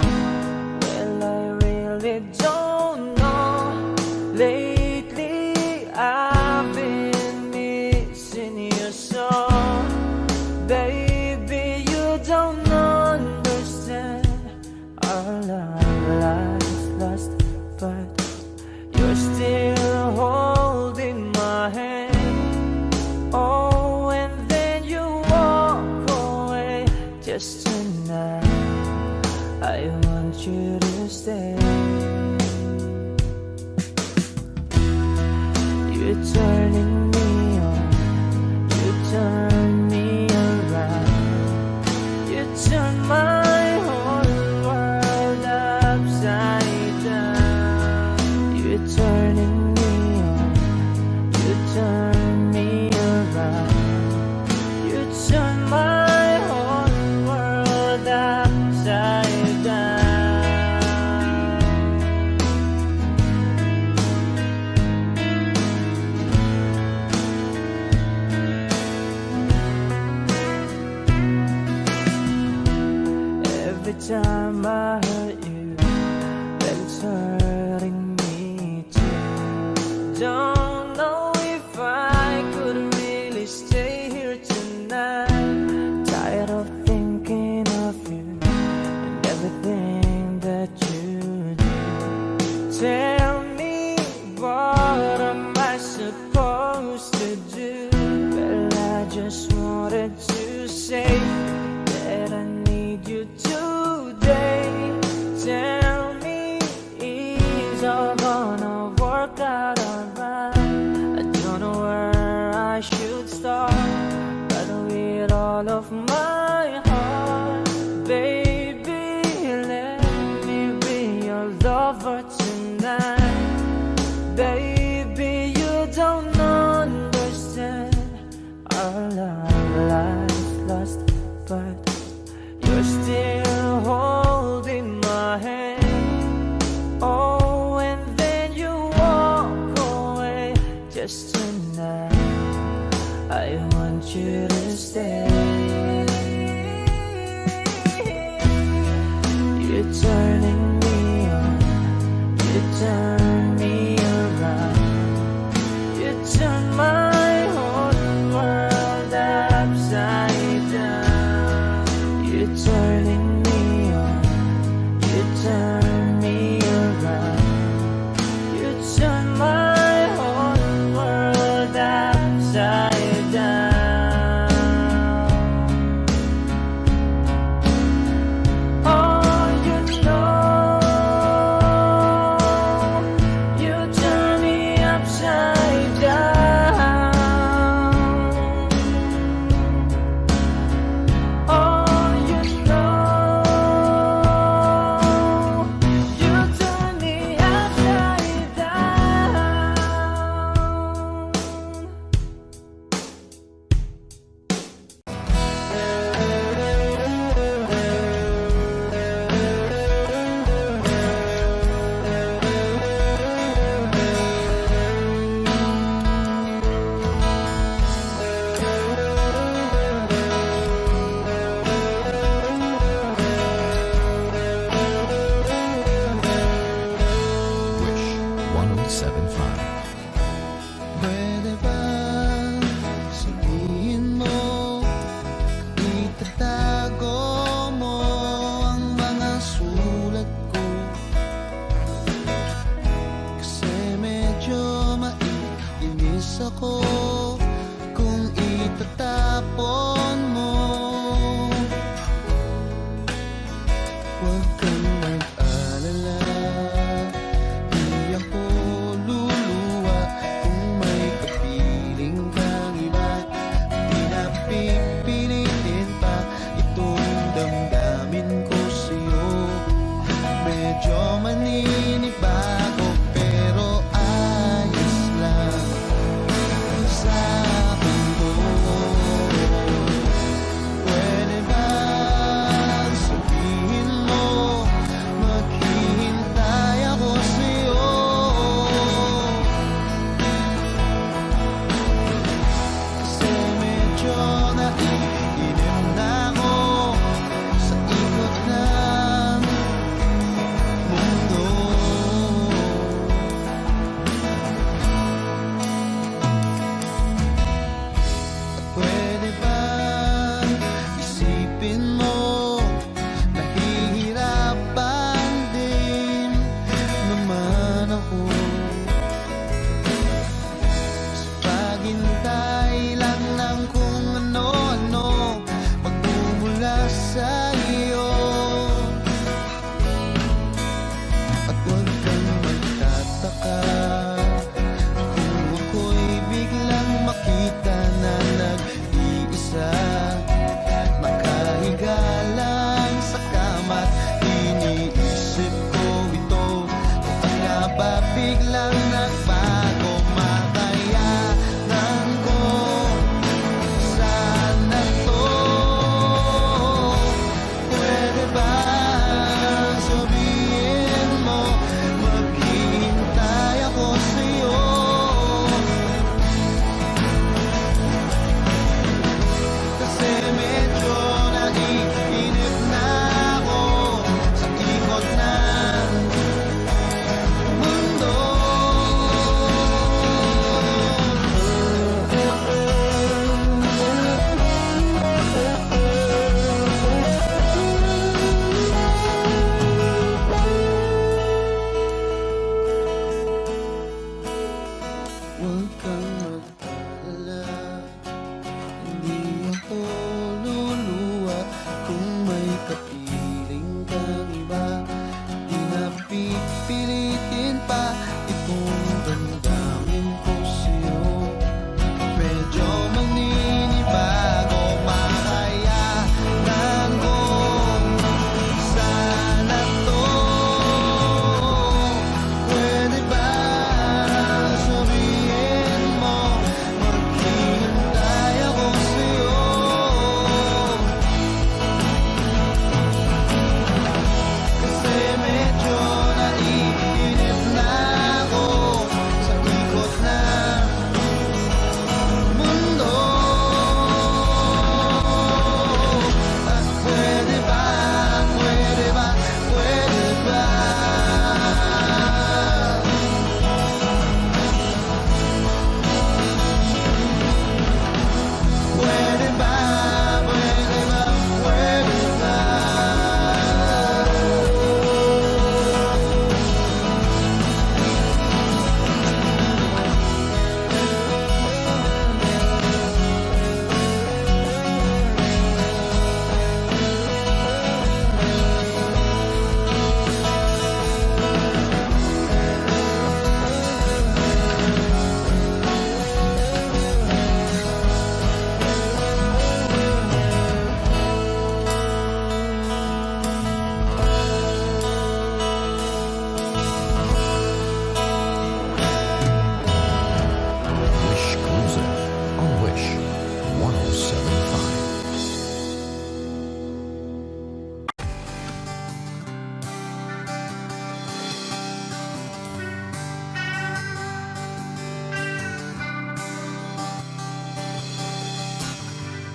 Well, I really don't know. Lately, I've been missing you so. Baby, you don't understand. Our love is lost, but you're still holding my hand. Oh, and then you walk away. Just tonight, I want you to stay. You're turning me on, you turn me around, you turn my whole world upside down. You're turning me on, you turn me don't know if I could really stay here tonight. Tired of thinking of you and everything that you do. Tell me, what am I supposed to do? Well, I just wanted to say that I need you today. Tell me, is all gonna work out alright? I don't know where I should start, but with all of my heart, baby, let me be your lover tonight. Baby, you don't understand our love lies lost, but you're still holding my hand. Oh, and then you walk away. Just tonight, I want you to stay. You're turning me on, you turn me around, you turn my whole world upside down. You're turning me on, you turn me around, you turn my whole world upside down. Oh, you know, you turn me upside down. Oh, you know, you turn me upside down. Wish 1075. Pwede ba sabihin mo, itatago mo ang mga sulat ko? Kasi medyo maiinis ako kung itatapon mo. Huwag kang mag-alala, di ako luluwa kung may kapiling kang iba. Di na pipilitin pa itong damdamin ko sa'yo. Medyo maninibago pero ayos lang sa akin to. Pwede ba sabihin mo, maghihintay ako sa'yo? Kasi medyo naiinim na ako sa ikot ng mundo. At pwede ba isipin mo, nahihirapan din naman ako sa paghintay lang ng kung ano-ano magmumula sa iyo. At huwag kang magtataka kung ako'y biglang makita na nag-iisa, nakahiga lang sa kama't iniisip ko ito. Kung nga ba biglang nagbago, makayanan ko sana to. Pwede ba sabihin mo, maghihintay ako sa'yo? Kasi medyo naiinip na ako sa ikot ng mundo.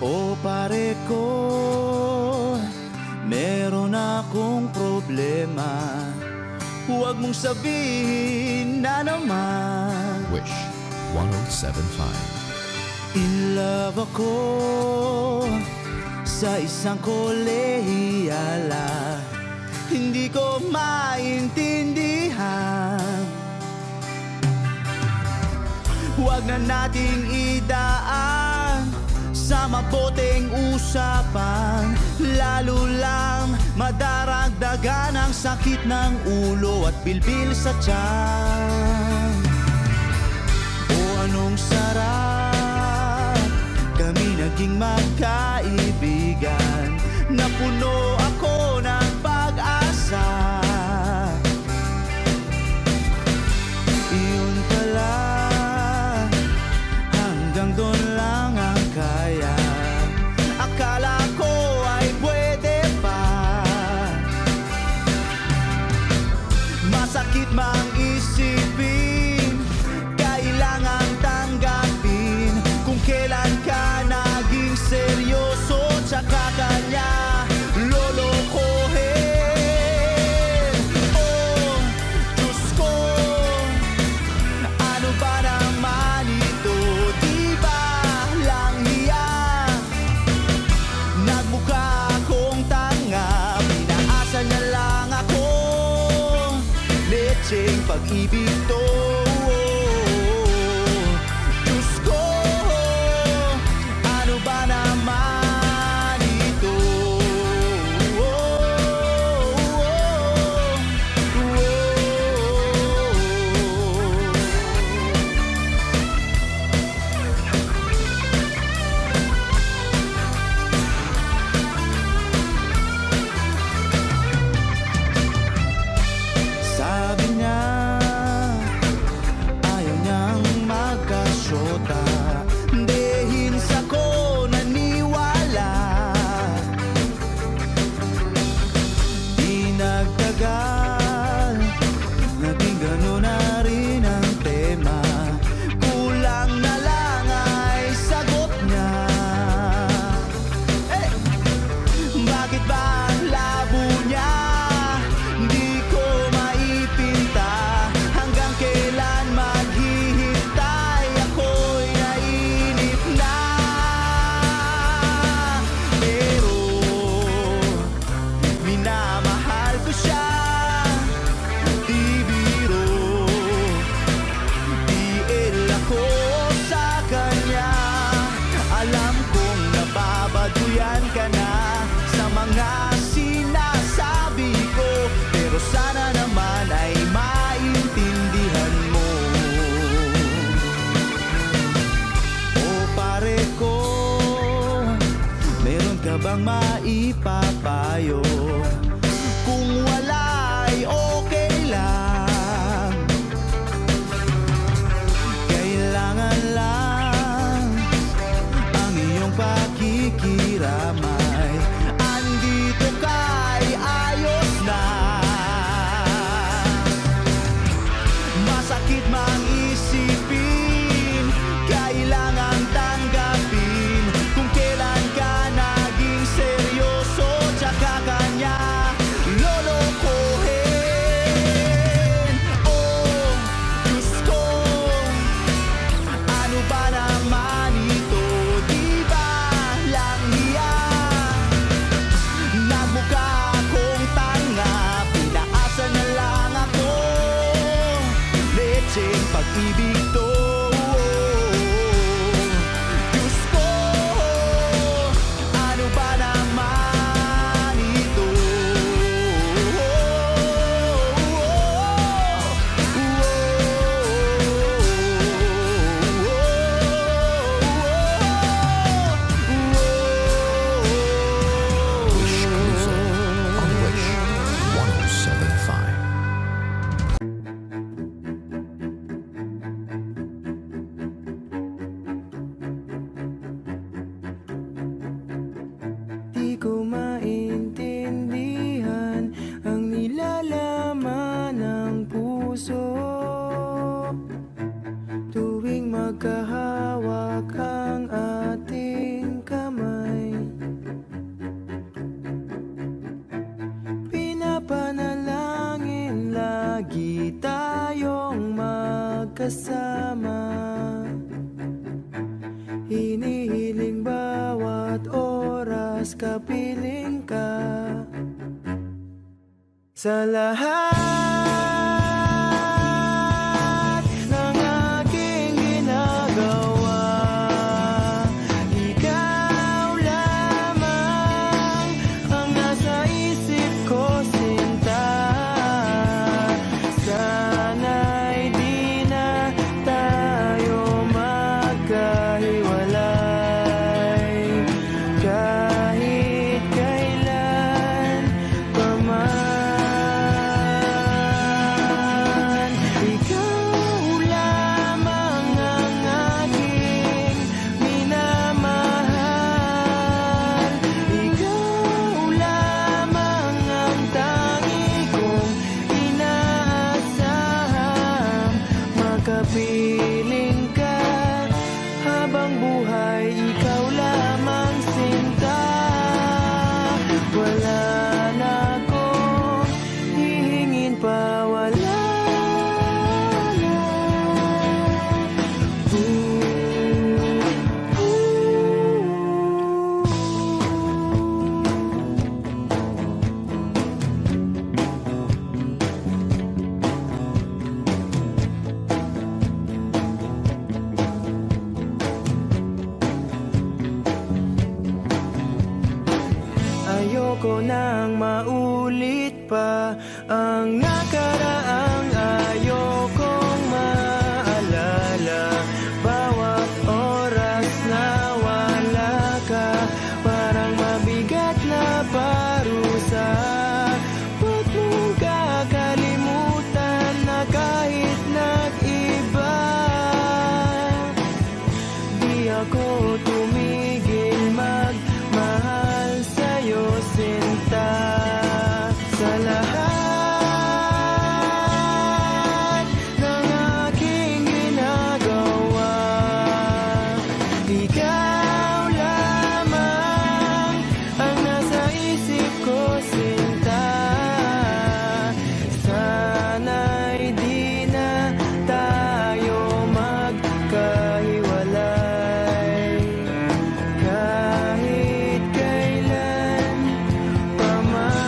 O pare ko, meron akong problema. Huwag mong sabihin na naman. Wish 1075. In love ako sa isang kolehiyala. Hindi ko maintindihan. Huwag na nating idaan sa maboteng usapan, lalo lang madaragdagan ang sakit ng ulo at bilbil sa tiyan. O anong sarap kami naging magkaibigan, na puno ako ng pag-asa. Iyon pala, hanggang doon lang ang kaya. Akala ko ay pwede pa. Masakit mang isipin, kailangan tanggapin kung kailan ka naging seryoso, tsaka kanya lolokohin. Oh, Diyos ko, ano ba naman ito? Di ba lang hiya? Nagmukha akong tanga, pinaasa niya lang ako. Letseng pag-ibig to. Diyos ko, ano ba naman ito? Sabi niya, ayaw niyang magkasyota. Dehins ako naniwala. Di nagtagal, naging gano'n na rin ang tema. Kulang na lang ay sagot niya. Bakit ba ang labo niya? Di ko maipinta. Hanggang kailan maghihintay? Ako'y nainip na. Pero minamahal ko siya. Di biro, DL ako sa kanya. Alam kong nababaduyan ka na sa mga sinasabi ko, pero sana naman ay maintindihan mo. O pare ko, meron ka bang maipapayo? Kung wala ay okay lang. Kailangan lang ang iyong pakikiramay. Andito ka'y ayos na. Masakit mang isipin, kailangan tanggapin kung kailan ka naging seryoso, tsaka kanya lolokohin. Oh, Diyos ko, ano ba naman ito? Di ba lang hiya? Nagmukha akong tanga, pinaasa na lang ako. Letseng pag-ibig to. Diyos ko, ano ba naman ito? Wish Cruiser on Wish 1075. Di ko maintindihan ang nilalaman ng puso tuwing magkahawak ang ating kamay. magkasama. Hinihiling bawat oras kapiling ka. Sa lahat ng aking ginagawa, ikaw lamang ang nasa isip ko, sinta. Sana'y di na tayo magkahiwalay kahit kailan pa man. Ikaw lamang ang aking minamahal. Ikaw lamang ang tangi kong inaasahan. Makapiling ka habang buhay, ikaw lamang, sinta. Wala na akong hihingin pa, wala na. Ayoko nang maulit pa ang nakaraang ayokong maalala. Bawat oras na wala ka, parang mabigat na parusa. Huwag mong kakalimutan na kahit nag-iba, di ako tumigil magmahal sa'yo, sinta. Sa lahat ng aking ginagawa, ikaw lamang ang nasa isip ko, sinta. Sana'y di na tayo magkahiwalay kahit kailan pa man.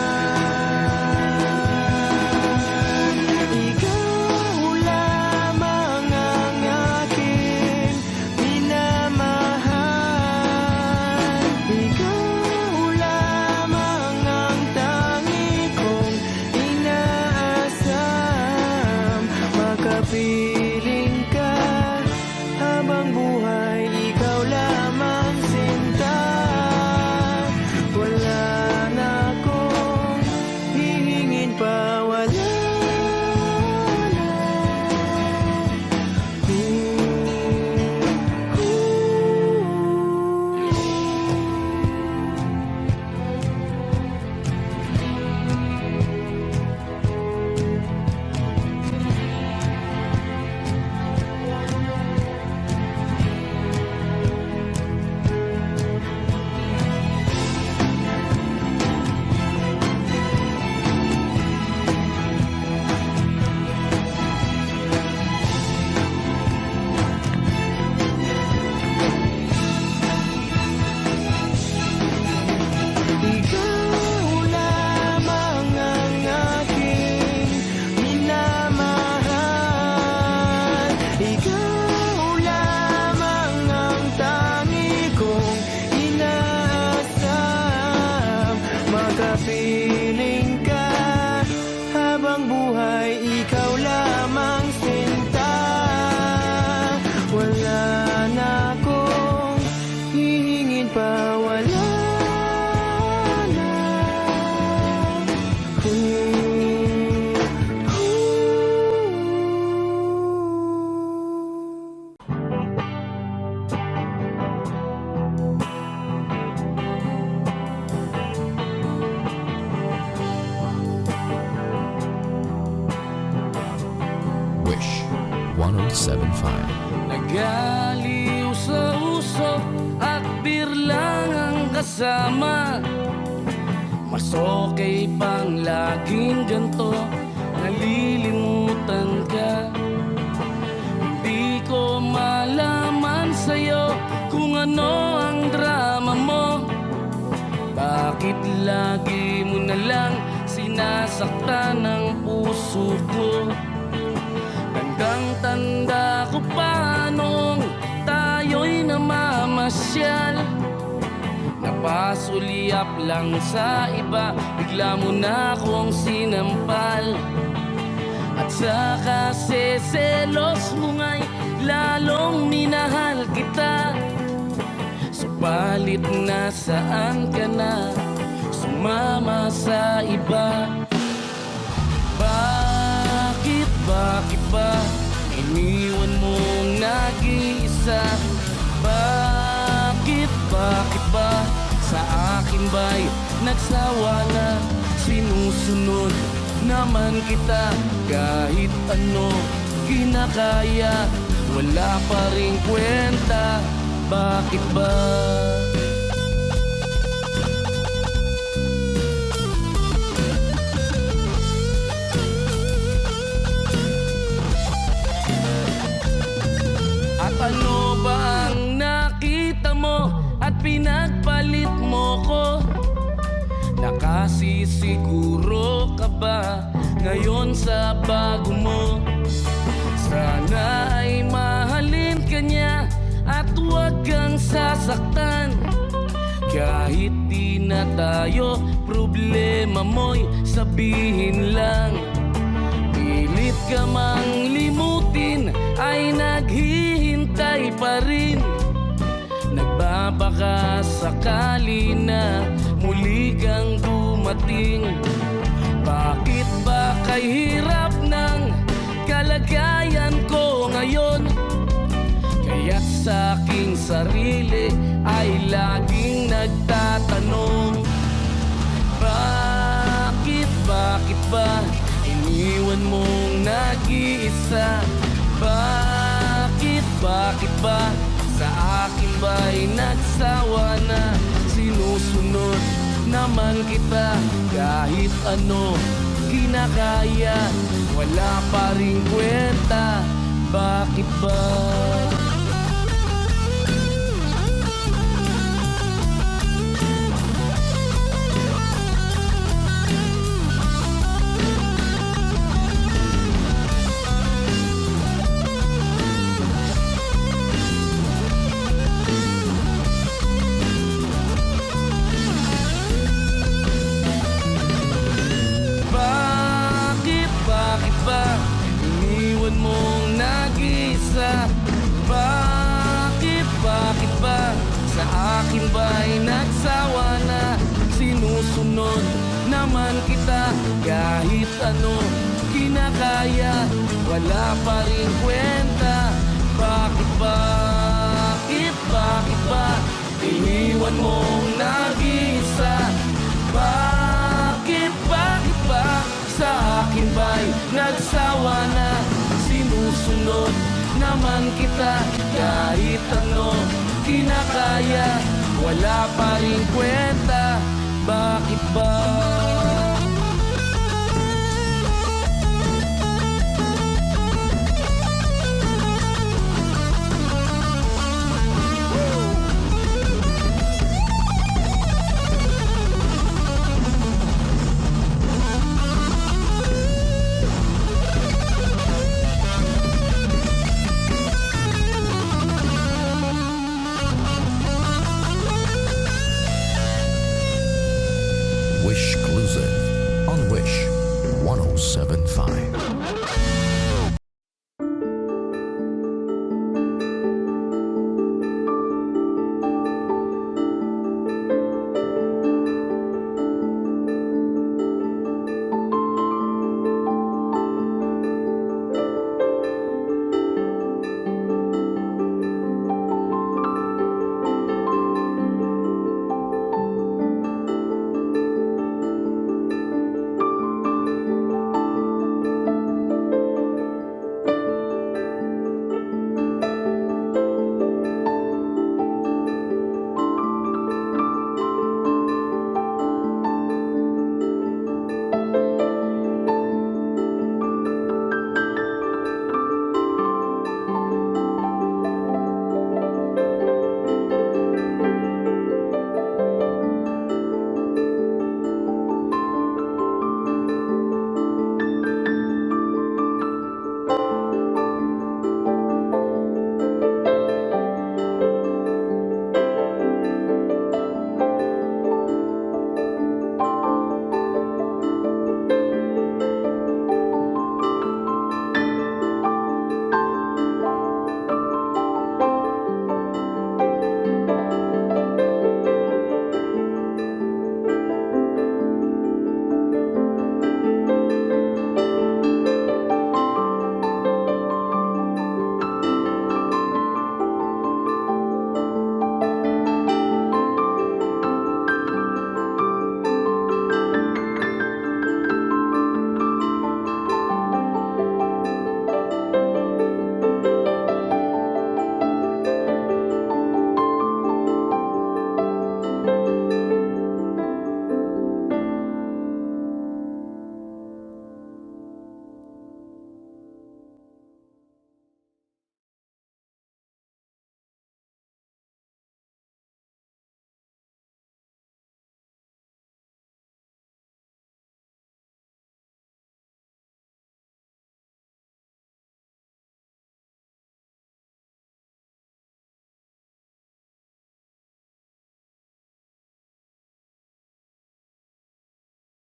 Ikaw lamang ang aking minamahal. Ikaw lamang ang tangi kong inaasam. Makapiling ka habang buhay, ikaw lamang, sinta. Wala na akong hihingin pa, wala na. Ikaw lamang ang aking minamahal. Ikaw lamang ang tangi kong inaasam. Makapiling ka habang buhay, ikaw lamang, sinta. Wala na akong hihingin pa, wala na. Wish 1075. Nagaliw sa usok at birlang ang kasama. Mas okay pang laging ganto, nalilimutan ka. ano ang drama mo? Bakit lagi mo na lang sinasaktan ang puso ko? Tandang-tanda ko pa nung tayo'y namamasyal, napasulyap lang sa iba, bigla mo na akong sinampal. At saka selos mo nga'y lalong minahal kita. Subalit nasaan ka na, sumama sa iba? Bakit ba iniwan mong nag-iisa? Bakit ba sa akin ba'y nagsawa na? Sinusunod naman kita kahit ano kinakaya, wala pa rin kwenta. Bakit ba? At ano ba ang nakita mo at pinagpalit mo ko? Nakasisiguro ka ba ngayon sa bago mo? Sana ay mahalin ka niya at huwag kang sasaktan. Kahit di na tayo, problema mo'y sabihin lang. Pilit ka mang limutin ay naghihintay pa rin. Nagbabaka sakali na muli kang dumating. Bakit ba kay hirap ng kalagayan ko ngayon? Kaya't sa aking sarili ay laging nagtatanong, bakit ba iniwan mong nag-iisa? Bakit ba sa akin ba'y nagsawa na? Sinusunod naman kita kahit ano kinakaya, wala pa rin kwenta. Bakit ba? Bakit ba iniwan mong nag-iisa? Bakit ba sa akin ba'y nagsawa na? Sinusunod naman kita kahit ano kinakaya, wala pa rin kwenta. Bakit ba iniwan mong nag-iisa? Bakit ba sa akin ba'y nagsawa na? Sinusunod naman kita kahit ano kinakaya, wala pa rin kwenta. Bakit ba?